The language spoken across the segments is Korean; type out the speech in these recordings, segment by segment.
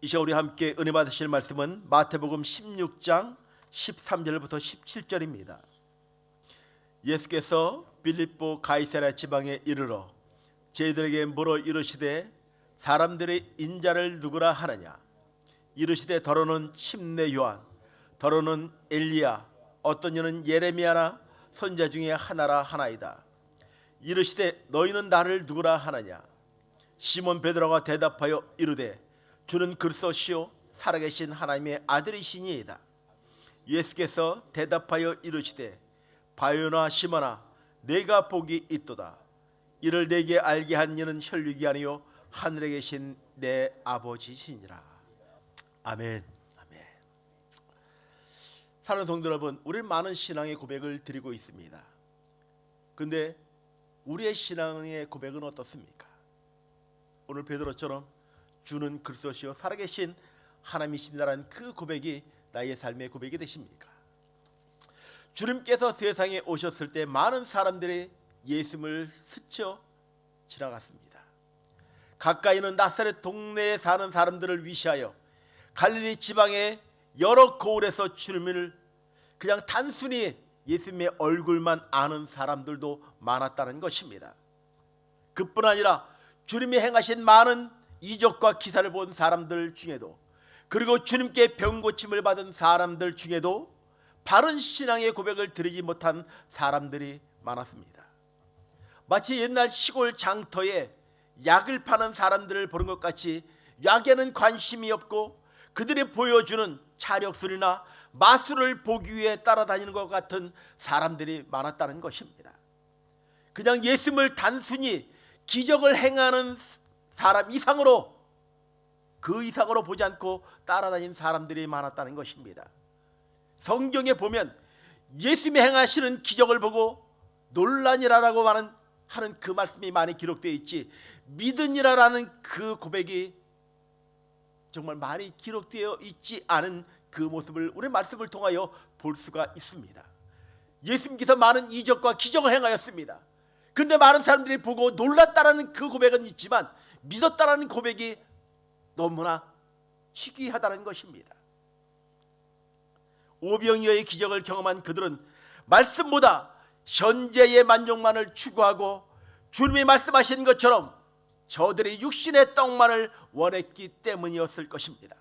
이 시간 우리 함께 은혜 받으실 말씀은 마태복음 16장 13절부터 17절입니다. 예수께서 빌립보 가이사랴 지방에 이르러 저희들에게 물어 이르시되 사람들의 인자를 누구라 하느냐. 이르시되 더러는 침례 요한, 더러는 엘리야, 어떤 이는 예레미야나 선지자 중에 하나라 하나이다. 이르시되 너희는 나를 누구라 하느냐. 시몬 베드로가 대답하여 이르되 주는 그리스도시요 살아계신 하나님의 아들이시니이다. 예수께서 대답하여 이르시되 바요나 시몬아 내가 복이 있도다. 이를 내게 알게 한 이는 혈육이 아니요 하늘에 계신 내 아버지시니라. 아멘. 아멘. 사랑하는 성도 여러분, 우리는 많은 신앙의 고백을 드리고 있습니다. 근데 우리의 신앙의 고백은 어떻습니까? 오늘 베드로처럼 주는 그리스도시요 살아계신 하나님이십니다라는 그 고백이 나의 삶의 고백이 되십니까? 주님께서 세상에 오셨을 때 많은 사람들이 예수님을 스쳐 지나갔습니다. 가까이는 나사렛 동네에 사는 사람들을 위시하여 갈릴리 지방의 여러 고을에서 주님을 그냥 단순히 예수님의 얼굴만 아는 사람들도 많았다는 것입니다. 그뿐 아니라 주님이 행하신 많은 이적과 기사를 본 사람들 중에도, 그리고 주님께 병 고침을 받은 사람들 중에도 바른 신앙의 고백을 드리지 못한 사람들이 많았습니다. 마치 옛날 시골 장터에 약을 파는 사람들을 보는 것 같이 약에는 관심이 없고 그들이 보여주는 차력술이나 마술을 보기 위해 따라다니는 것 같은 사람들이 많았다는 것입니다. 그냥 예수님을 단순히 기적을 행하는 사람 이상으로, 그 이상으로 보지 않고 따라다니는 사람들이 많았다는 것입니다. 성경에 보면 예수님이 행하시는 기적을 보고 놀라니라라고 하는 그 말씀이 많이 기록되어 있지, 믿으니라라는 그 고백이 정말 많이 기록되어 있지 않은 그 모습을 우리 말씀을 통하여 볼 수가 있습니다. 예수님께서 많은 이적과 기적을 행하였습니다. 그런데 많은 사람들이 보고 놀랐다라는 그 고백은 있지만 믿었다라는 고백이 너무나 희귀하다는 것입니다. 오병이어의 기적을 경험한 그들은 말씀보다 현재의 만족만을 추구하고 주님이 말씀하신 것처럼 저들이 육신의 떡만을 원했기 때문이었을 것입니다.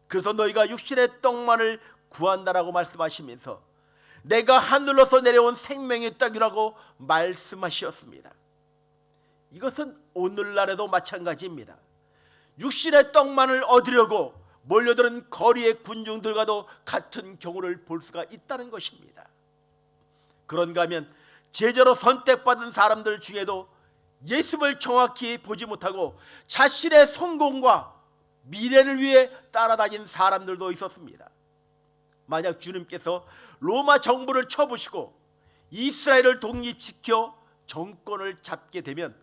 그래서 너희가 육신의 떡만을 구한다라고 말씀하시면서 내가 하늘로서 내려온 생명의 떡이라고 말씀하셨습니다. 이것은 오늘날에도 마찬가지입니다. 육신의 떡만을 얻으려고 몰려드는 거리의 군중들과도 같은 경우를 볼 수가 있다는 것입니다. 그런가 하면 제자로 선택받은 사람들 중에도 예수를 정확히 보지 못하고 자신의 성공과 미래를 위해 따라다닌 사람들도 있었습니다. 만약 주님께서 로마 정부를 쳐부시고 이스라엘을 독립시켜 정권을 잡게 되면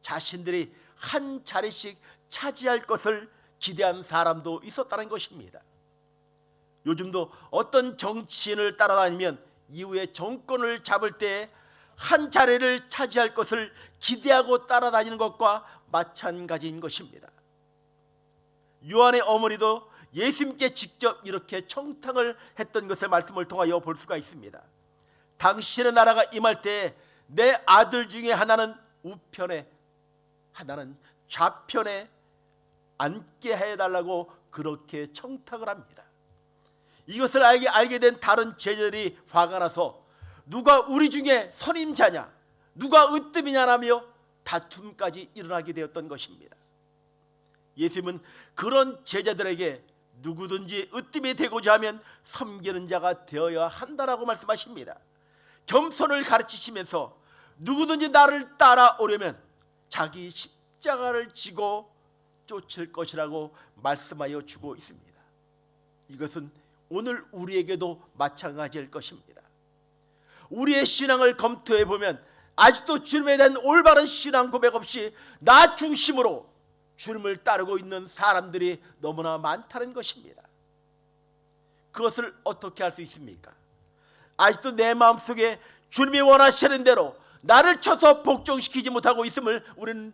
자신들이 한 자리씩 차지할 것을 기대한 사람도 있었다는 것입니다. 요즘도 어떤 정치인을 따라다니면 이후에 정권을 잡을 때 한 자리를 차지할 것을 기대하고 따라다니는 것과 마찬가지인 것입니다. 요한의 어머니도 예수님께 직접 이렇게 청탁을 했던 것을 말씀을 통하여 볼 수가 있습니다. 당신의 나라가 임할 때 내 아들 중에 하나는 우편에 하나는 좌편에 앉게 해달라고 그렇게 청탁을 합니다. 이것을 알게 된 다른 제자들이 화가 나서 누가 우리 중에 선임자냐, 누가 으뜸이냐라며 다툼까지 일어나게 되었던 것입니다. 예수님은 그런 제자들에게 누구든지 으뜸이 되고자 하면 섬기는 자가 되어야 한다라고 말씀하십니다. 겸손을 가르치시면서 누구든지 나를 따라오려면 자기 십자가를 지고 쫓을 것이라고 말씀하여 주고 있습니다. 이것은 오늘 우리에게도 마찬가지일 것입니다. 우리의 신앙을 검토해 보면 아직도 주님에 대한 올바른 신앙 고백 없이 나 중심으로 주님을 따르고 있는 사람들이 너무나 많다는 것입니다. 그것을 어떻게 할 수 있습니까? 아직도 내 마음속에 주님이 원하시는 대로 나를 쳐서 복종시키지 못하고 있음을 우리는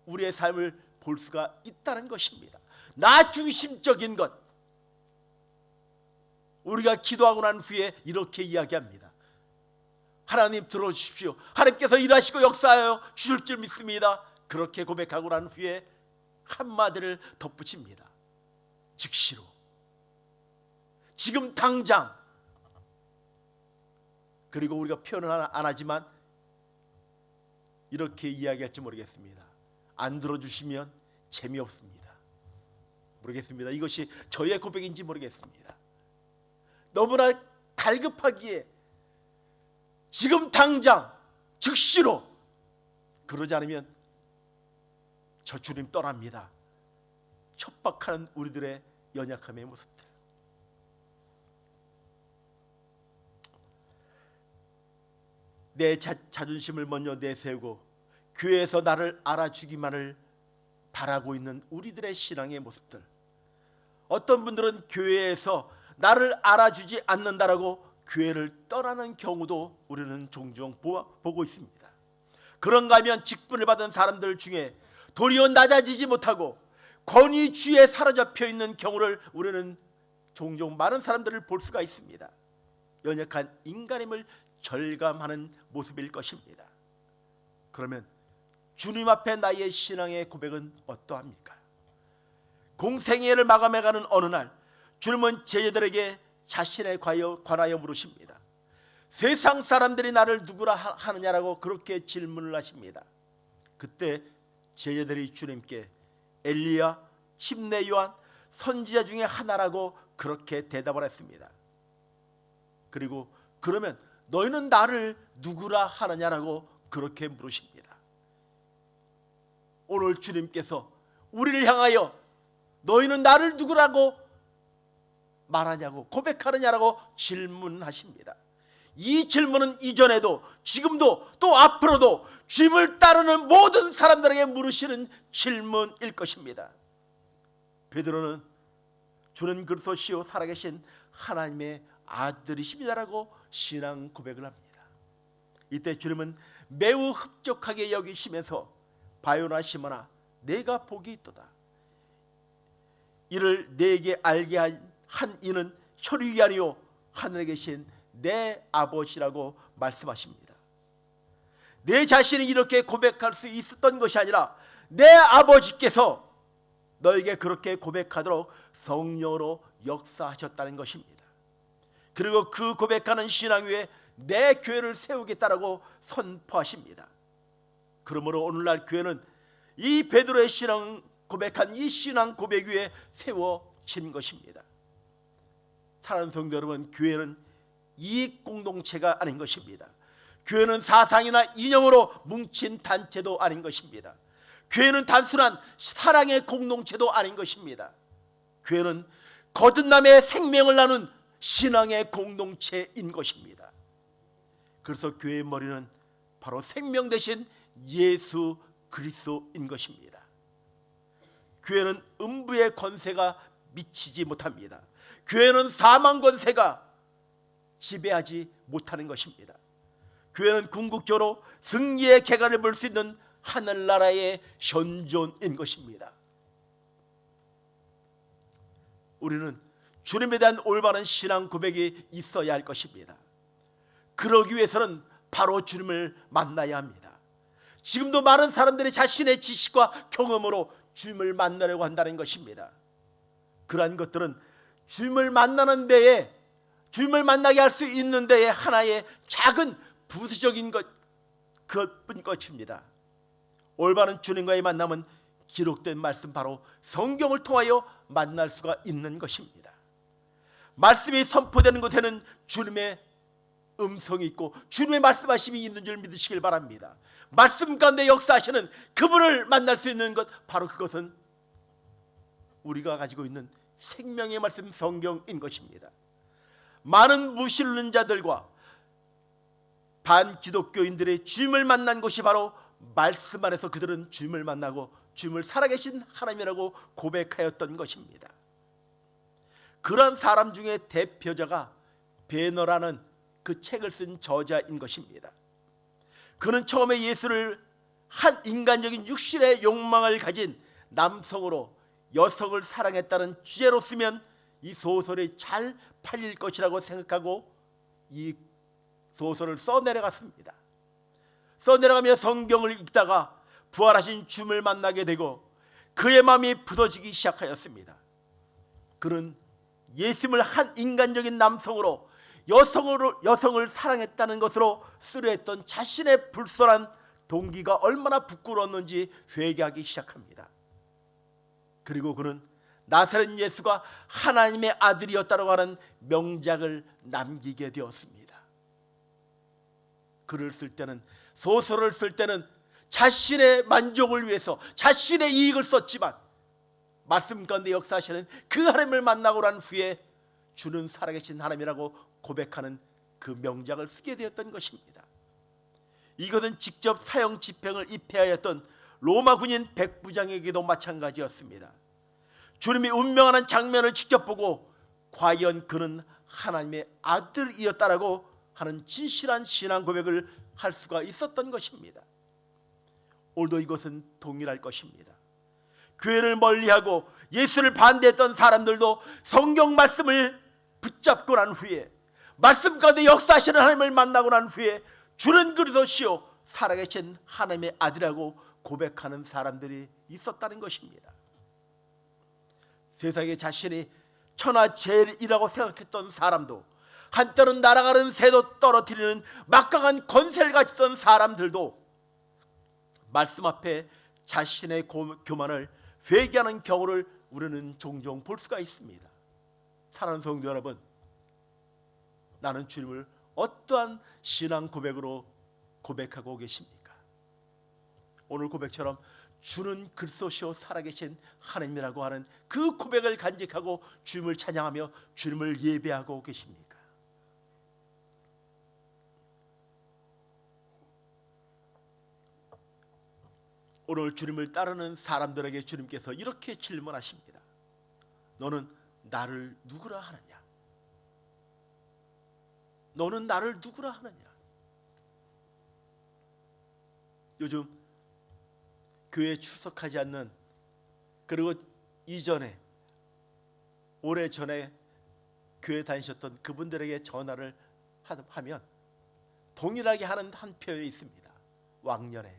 우리의 삶을 볼 수가 있다는 것입니다. 나 중심적인 것. 우리가 기도하고 난 후에 이렇게 이야기합니다. 하나님 들어주십시오. 하나님께서 일하시고 역사하여 주실 줄 믿습니다. 그렇게 고백하고 난 후에 한마디를 덧붙입니다. 즉시로, 지금 당장. 그리고 우리가 표현은 안 하지만 이렇게 이야기할지 모르겠습니다. 안 들어주시면 재미없습니다. 모르겠습니다. 이것이 저의 고백인지 모르겠습니다. 너무나 갈급하기에 지금 당장 즉시로, 그러지 않으면 저 주님 떠납니다. 척박하는 우리들의 연약함의 모습들. 내 자존심을 먼저 내세우고 교회에서 나를 알아주기만을 바라고 있는 우리들의 신앙의 모습들. 어떤 분들은 교회에서 나를 알아주지 않는다라고 교회를 떠나는 경우도 우리는 종종 보고 있습니다. 그런가 하면 직분을 받은 사람들 중에 도리어 낮아지지 못하고 권위주의에 사로잡혀 있는 경우를 우리는 종종 많은 사람들을 볼 수가 있습니다. 연약한 인간임을 절감하는 모습일 것입니다. 그러면 주님 앞에 나의 신앙의 고백은 어떠합니까? 공생애를 마감해가는 어느 날 주님은 제자들에게 자신에 관하여 물으십니다. 세상 사람들이 나를 누구라 하느냐라고 그렇게 질문을 하십니다. 그때 제자들이 주님께 엘리야, 침례 요한, 선지자 중에 하나라고 그렇게 대답을 했습니다. 그리고 그러면 너희는 나를 누구라 하느냐라고 그렇게 물으십니다. 오늘 주님께서 우리를 향하여 너희는 나를 누구라고 말하냐고, 고백하느냐라고 질문하십니다. 이 질문은 이전에도 지금도 또 앞으로도 주님을 따르는 모든 사람들에게 물으시는 질문일 것입니다. 베드로는 주는 그리스도시요 살아계신 하나님의 아들이십니다라고 신앙 고백을 합니다. 이때 주님은 매우 흡족하게 여기시면서 바요나 시몬아, 내가 복이 있도다. 이를 내게 알게 한 이는 혈육이 아니요 하늘에 계신 내 아버지라고 말씀하십니다. 내 자신이 이렇게 고백할 수 있었던 것이 아니라 내 아버지께서 너에게 그렇게 고백하도록 성령으로 역사하셨다는 것입니다. 그리고 그 고백하는 신앙 위에 내 교회를 세우겠다라고 선포하십니다. 그러므로 오늘날 교회는 이 베드로의 신앙 고백한 이 신앙 고백 위에 세워진 것입니다. 사랑하는 성도 여러분, 교회는 이익 공동체가 아닌 것입니다. 교회는 사상이나 이념으로 뭉친 단체도 아닌 것입니다. 교회는 단순한 사랑의 공동체도 아닌 것입니다. 교회는 거듭남의 생명을 나눈 신앙의 공동체인 것입니다. 그래서 교회의 머리는 바로 생명 대신 예수 그리스도인 것입니다. 교회는 음부의 권세가 미치지 못합니다. 교회는 사망 권세가 지배하지 못하는 것입니다. 교회는 궁극적으로 승리의 개관을 볼 수 있는 하늘나라의 현존인 것입니다. 우리는 주님에 대한 올바른 신앙 고백이 있어야 할 것입니다. 그러기 위해서는 바로 주님을 만나야 합니다. 지금도 많은 사람들이 자신의 지식과 경험으로 주님을 만나려고 한다는 것입니다. 그러한 것들은 주님을 만나는 데에, 주님을 만나게 할 수 있는 데에 하나의 작은 부수적인 그것뿐인 것입니다. 올바른 주님과의 만남은 기록된 말씀, 바로 성경을 통하여 만날 수가 있는 것입니다. 말씀이 선포되는 곳에는 주님의 음성이 있고 주님의 말씀하심이 있는 줄 믿으시길 바랍니다. 말씀 가운데 역사하시는 그분을 만날 수 있는 것, 바로 그것은 우리가 가지고 있는 생명의 말씀 성경인 것입니다. 많은 무신론자들과 반기독교인들의 주님을 만난 곳이 바로 말씀 안에서 그들은 주님을 만나고 주님을 살아계신 하나님이라고 고백하였던 것입니다. 그런 사람 중에 대표자가 베너라는 그 책을 쓴 저자인 것입니다. 그는 처음에 예수를 한 인간적인 육신의 욕망을 가진 남성으로 여성을 사랑했다는 주제로 쓰면 이 소설이 잘 팔릴 것이라고 생각하고 이 소설을 써내려갔습니다. 써내려가며 성경을 읽다가 부활하신 주님을 만나게 되고 그의 마음이 부서지기 시작하였습니다. 그는 예수님을 한 인간적인 남성으로 여성을 사랑했다는 것으로 쓰려했던 자신의 불순한 동기가 얼마나 부끄러웠는지 회개하기 시작합니다. 그리고 그는 나사렛 예수가 하나님의 아들이었다고 하는 명작을 남기게 되었습니다. 글을 쓸 때는, 소설을 쓸 때는 자신의 만족을 위해서 자신의 이익을 썼지만 말씀 가운데 역사하시는 그 하나님을 만나고 난 후에 주는 살아계신 하나님이라고 고백하는 그 명작을 쓰게 되었던 것입니다. 이것은 직접 사형 집행을 입회하였던 로마 군인 백부장에게도 마찬가지였습니다. 주님이 운명하는 장면을 직접 보고 과연 그는 하나님의 아들이었다라고 하는 진실한 신앙 고백을 할 수가 있었던 것입니다. 오늘도 이것은 동일할 것입니다. 교회를 멀리하고 예수를 반대했던 사람들도 성경 말씀을 붙잡고 난 후에, 말씀 가운데 역사하시는 하나님을 만나고 난 후에 주는 그리스도시요 살아계신 하나님의 아들이라고 고백하는 사람들이 있었다는 것입니다. 세상에 자신이 천하제일이라고 생각했던 사람도, 한때는 날아가는 새도 떨어뜨리는 막강한 권세를 가졌던 사람들도 말씀 앞에 자신의 교만을 회개하는 경우를 우리는 종종 볼 수가 있습니다. 사랑하는 성도 여러분, 나는 주님을 어떠한 신앙 고백으로 고백하고 계십니까? 오늘 고백처럼 주는 그리스도시요 살아계신 하나님이라고 하는 그 고백을 간직하고 주님을 찬양하며 주님을 예배하고 계십니까? 오늘 주님을 따르는 사람들에게 주님께서 이렇게 질문하십니다. 너는 나를 누구라 하느냐? 너는 나를 누구라 하느냐? 요즘 교회에 출석하지 않는, 그리고 이전에 오래전에 교회 다니셨던 그분들에게 전화를 하면 동일하게 하는 한 표현이 있습니다. 왕년에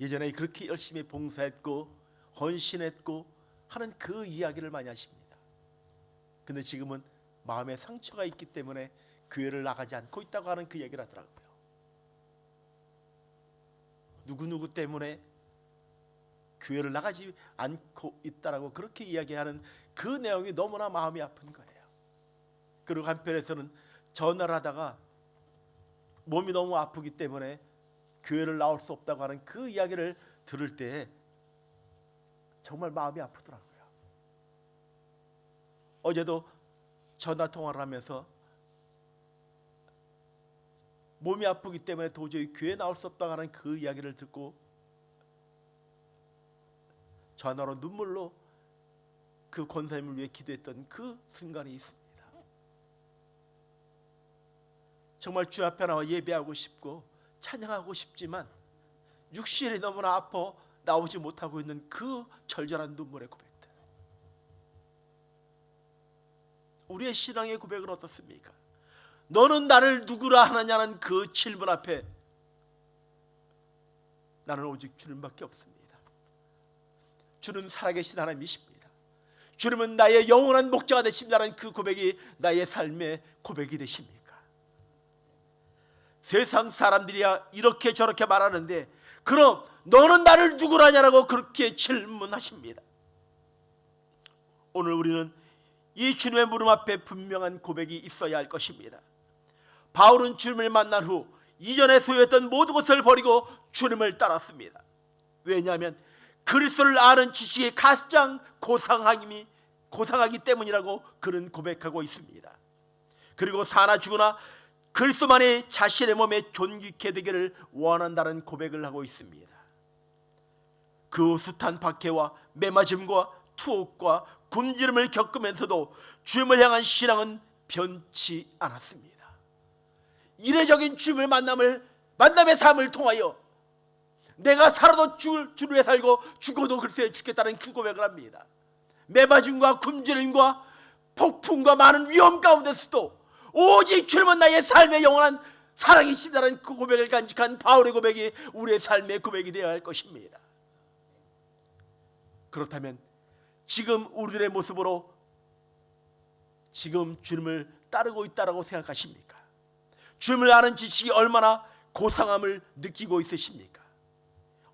예전에 그렇게 열심히 봉사했고 헌신했고 하는 그 이야기를 많이 하십니다. 근데 지금은 마음에 상처가 있기 때문에 교회를 나가지 않고 있다고 하는 그 얘기를 하더라고요. 누구누구 때문에 교회를 나가지 않고 있다라고 그렇게 이야기하는 그 내용이 너무나 마음이 아픈 거예요. 그리고 한편에서는 전화를 하다가 몸이 너무 아프기 때문에 교회를 나올 수 없다고 하는 그 이야기를 들을 때 정말 마음이 아프더라고요. 어제도 전화 통화를 하면서 몸이 아프기 때문에 도저히 교회에 나올 수 없다고 하는 그 이야기를 듣고 전화로 눈물로 그 권사님을 위해 기도했던 그 순간이 있습니다. 정말 주 앞에 나와 예배하고 싶고 찬양하고 싶지만 육신이 너무나 아파 나오지 못하고 있는 그 절절한 눈물의 고백들. 우리의 신앙의 고백은 어떻습니까? 너는 나를 누구라 하느냐는 그 질문 앞에 나는 오직 주님밖에 없습니다. 주는 살아계신 하나님이십니다. 주님은 나의 영원한 목자가 되신다는 그 고백이 나의 삶의 고백이 되십니까? 세상 사람들이야 이렇게 저렇게 말하는데 그럼 너는 나를 누구라냐라고 그렇게 질문하십니다. 오늘 우리는 이 주님의 물음 앞에 분명한 고백이 있어야 할 것입니다. 바울은 주님을 만난 후 이전에 소유했던 모든 것을 버리고 주님을 따랐습니다. 왜냐하면 그리스도를 아는 지식이 가장 고상하기 때문이라고 그는 고백하고 있습니다. 그리고 사나 죽으나 그리스도만이 자신의 몸에 존귀케 되기를 원한다는 고백을 하고 있습니다. 그 숱한 박해와 매맞음과 투옥과 굶주림을 겪으면서도 주님을 향한 신앙은 변치 않았습니다. 이례적인 주님을 만남의 삶을 통하여 내가 살아도 주를 위해 살고 죽어도 글쎄 죽겠다는 그 고백을 합니다. 매맞음과 굶주림과 폭풍과 많은 위험 가운데서도 오직 주님은 나의 삶의 영원한 사랑이시다는 그 고백을 간직한 바울의 고백이 우리의 삶의 고백이 되어야 할 것입니다. 그렇다면 지금 우리들의 모습으로 지금 주님을 따르고 있다고 생각하십니까? 주님을 아는 지식이 얼마나 고상함을 느끼고 있으십니까?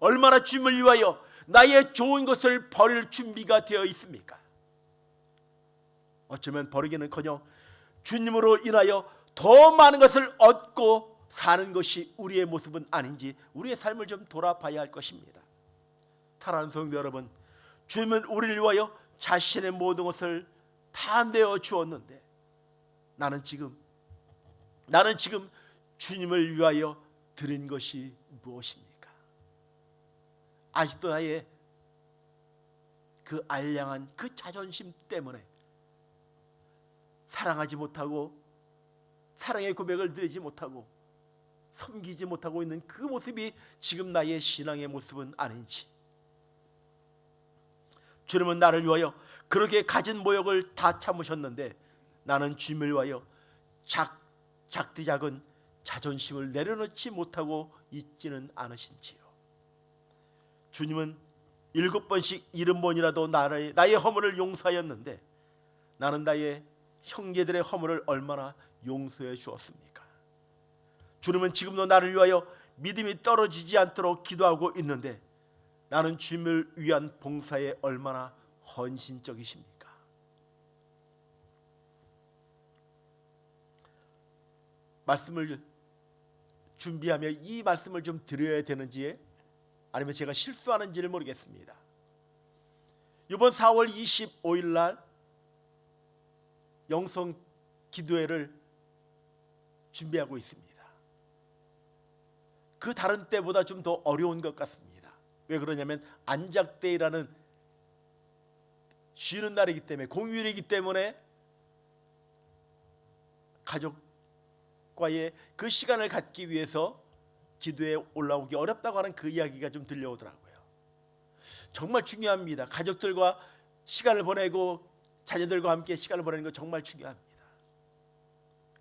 얼마나 주님을 위하여 나의 좋은 것을 버릴 준비가 되어 있습니까? 어쩌면 버리기는커녕 주님으로 인하여 더 많은 것을 얻고 사는 것이 우리의 모습은 아닌지 우리의 삶을 좀 돌아봐야 할 것입니다. 사랑하는 성도 여러분, 주님은 우리를 위하여 자신의 모든 것을 다 내어 주었는데 나는 지금 주님을 위하여 드린 것이 무엇입니까? 아직도 나의 그 알량한 그 자존심 때문에 사랑하지 못하고 사랑의 고백을 드리지 못하고 섬기지 못하고 있는 그 모습이 지금 나의 신앙의 모습은 아닌지, 주님은 나를 위하여 그렇게 가진 모욕을 다 참으셨는데 나는 주님을 위하여 작디 작은 자존심을 내려놓지 못하고 있지는 않으신지요. 주님은 7번씩 70번이라도 나의 허물을 용서하였는데 나는 나의 형제들의 허물을 얼마나 용서해 주었습니까? 주님은 지금도 나를 위하여 믿음이 떨어지지 않도록 기도하고 있는데 나는 주님을 위한 봉사에 얼마나 헌신적이십니까? 말씀을 준비하며 이 말씀을 좀 드려야 되는지 아니면 제가 실수하는지를 모르겠습니다. 이번 4월 25일 날 영성 기도회를 준비하고 있습니다. 그 다른 때보다 좀 더 어려운 것 같습니다. 왜 그러냐면 안작대이라는 쉬는 날이기 때문에, 공휴일이기 때문에 가족과의 그 시간을 갖기 위해서 기도에 올라오기 어렵다고 하는 그 이야기가 좀 들려오더라고요. 정말 중요합니다. 가족들과 시간을 보내고 자녀들과 함께 시간을 보내는 거 정말 중요합니다.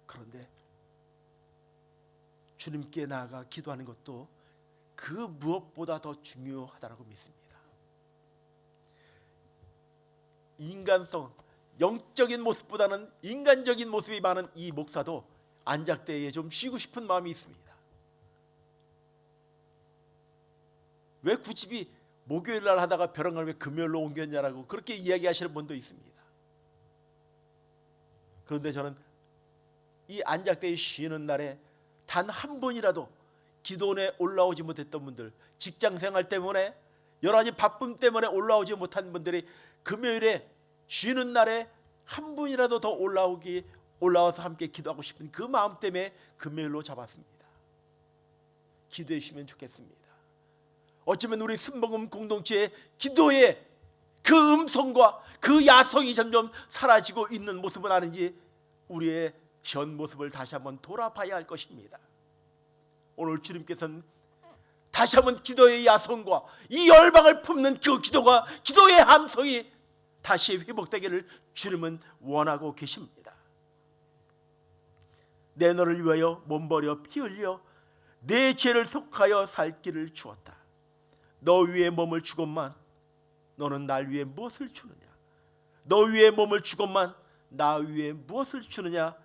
그런데 주님께 나아가 기도하는 것도 그 무엇보다 더 중요하다고 믿습니다. 인간성, 영적인 모습보다는 인간적인 모습이 많은 이 목사도 안작대에 좀 쉬고 싶은 마음이 있습니다. 왜 굳이 목요일 날 하다가 벼랑을 왜 금요일로 옮겼냐라고 그렇게 이야기하시는 분도 있습니다. 그런데 저는 이 안작대에 쉬는 날에 단 한 번이라도 기도원에 올라오지 못했던 분들, 직장생활 때문에 여러 가지 바쁨 때문에 올라오지 못한 분들이 금요일에 쉬는 날에 한 분이라도 더 올라와서 함께 기도하고 싶은 그 마음 때문에 금요일로 잡았습니다. 기도해 주시면 좋겠습니다. 어쩌면 우리 순복음 공동체의 기도의 그 음성과 그 야성이 점점 사라지고 있는 모습은 아닌지 우리의 현 모습을 다시 한번 돌아봐야 할 것입니다. 오늘 주님께서는 다시 한번 기도의 야성과 이 열방을 품는 그 기도가, 기도의 함성이 다시 회복되기를 주님은 원하고 계십니다. 내 너를 위하여 몸버려 피 흘려 내 죄를 속하여 살 길을 주었다. 너 위에 몸을 주건만 너는 날 위해 무엇을 주느냐? 너 위에 몸을 주건만 나 위에 무엇을 주느냐?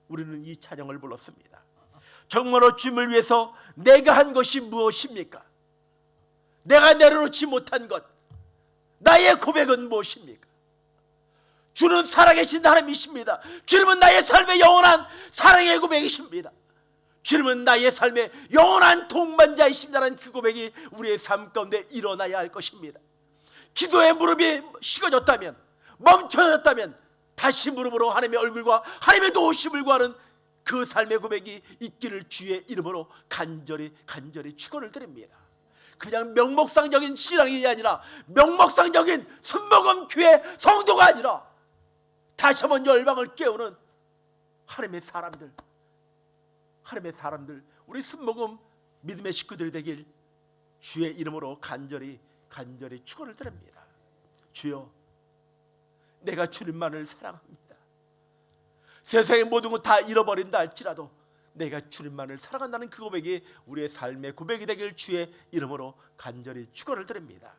우리는 이 찬양을 불렀습니다. 정말로 주님을 위해서 내가 한 것이 무엇입니까? 내가 내려놓지 못한 것, 나의 고백은 무엇입니까? 주는 살아계신 하나님이십니다. 주님은 나의 삶의 영원한 사랑의 고백이십니다. 주님은 나의 삶의 영원한 동반자이십니다라는 그 고백이 우리의 삶 가운데 일어나야 할 것입니다. 기도의 무릎이 식어졌다면, 멈춰졌다면 다시 무릎으로 하나님의 얼굴과 하나님의 도우심을 구하는 그 삶의 고백이 있기를 주의 이름으로 간절히 축원을 드립니다. 그냥 명목상적인 신앙이 아니라 명목상적인 순복음 교회 성도가 아니라 다시 한번 열방을 깨우는 하나님의 사람들, 우리 순복음 믿음의 식구들이 되길 주의 이름으로 간절히 축원을 드립니다. 주여, 내가 주님만을 사랑합니다. 세상의 모든 것 다 잃어버린다 할지라도 내가 주님만을 사랑한다는 그 고백이 우리의 삶의 고백이 되길 주의 이름으로 간절히 축원을 드립니다.